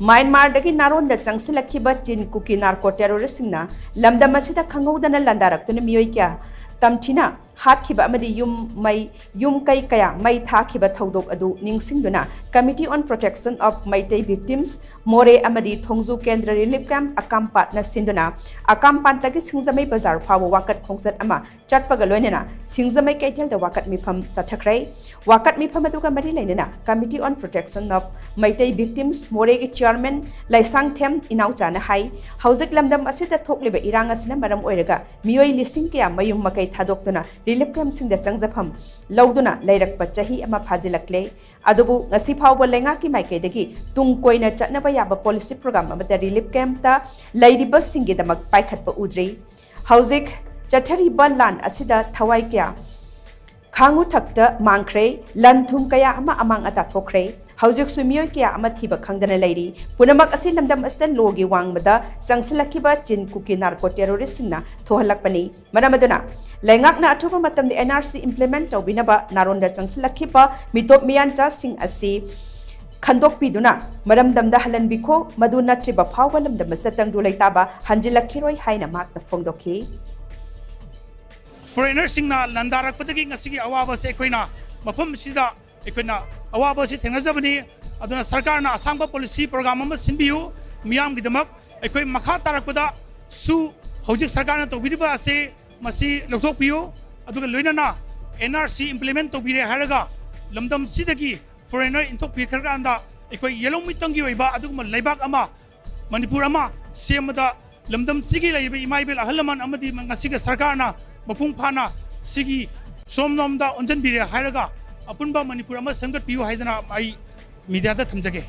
Myanmar dagi NARONDA CHANGSHILLAKKHIBA chin KUKI NARCO terrorist singna LAMDAM asida KHANGHOUDANA LANDARAKTUNA MEEOI kya TAMTHINA HATKHIBA amadi yum kai kaya MEITEI THOUDOK adu NINGSHINGDUNA Committee on Protection of MEITEI Victims MOREH amadi THONGJU KENDRA Relief Camp AKAMPAT na SINDUNA AKAMPAT dagi Singjamei BAZAR PHAOBA WAKAT KHONGCHAT ama CHATPAGA loinena Singjamei Keithel Da Wakat Meepham Chathakhre Wakat Meepham aduga mari lainena Committee on Protection of MEITEI Victims MOREH ki Chairman Laisang Them inau chana hai haujik lamdam asida thokliba irang asina maram oiraga MEIOI lising kya mayum makai thadoktuna Relief Camp sing da changjafam lauduna lairakpa chahi ama phajilakle adubu ngasi phawba lenga ki maikai dagi tung koina chatnaba yaba policy program amata Relief Camp ta lairiba singi damak paikhatpa udri haujik chathariba lan asida thawai kya khangu thakta mangkhre lanthum kaya ama amang ata thokre haujik sumioi kya ama thiba khangdana lairi punamak asi lamdam astan logi wangmada CHANGSHILLAKKHIBA chin KUKI NARCO terrorist singna thohalakpani maramaduna laingakna athoba matamde NRC implement tawbinaba NARONDA CHANGSHILLAKKHIBA mitop miyancha sing asi khandokpiduna maramdamda halanbikho maduna triba phawba lamdam asta tangdu laitaba hanjilakhiroi haina makna phongdokhi foreigner singna landarakpadagi ngasigi awaba se koina mafam sida ekoina awaba se thengnajabani aduna sarkarna asangba policy program ama sinbiu miyam gidamak ekoi makha tarakpada su hojik sarkarna tobiriba ase masi lokthokpiu aduga loinana NRC implement tobire haraga lamdam sidagi foreigner inthokpi kharganda ekoi yelong mitangi oiba aduguma leibak ama manipur ama semada lamdam sigi laiba imaibel ahalaman amadi ngasiga sarkarna mapung phana sigi somnomda onjanbire haraga apunba manipur ama sangat piu haidana ai media da thamjage